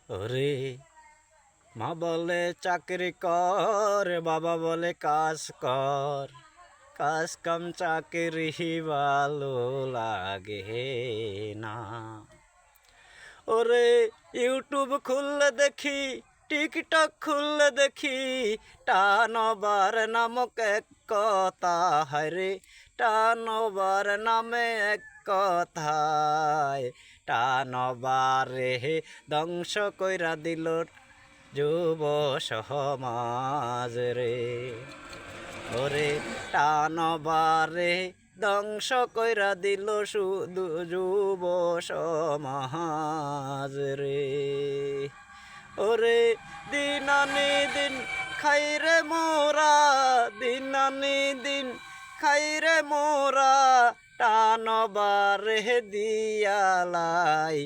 ওরে মা বলে চাকরি কর, বাবা বলে কাজ কর, কাজ কাম চাকরি ভালো লাগে না। ওরে ইউটিউব খুললে দেখি, টিকটক খুললে দেখি, টানবার নামক এক কথা, হায়রে টানবার নামে এক কথায়, টানবারে ধ্বংস কইরা দিল যুব সমাজ রে। ওরে টানবারে ধ্বংস কইরা দিল শুধু যুব সমাজ রে। ওরে দিন আনি দিন খাইরে মোরা, দিন আনি দিন খাইরে মোরা, টানবারে দিয়ালাই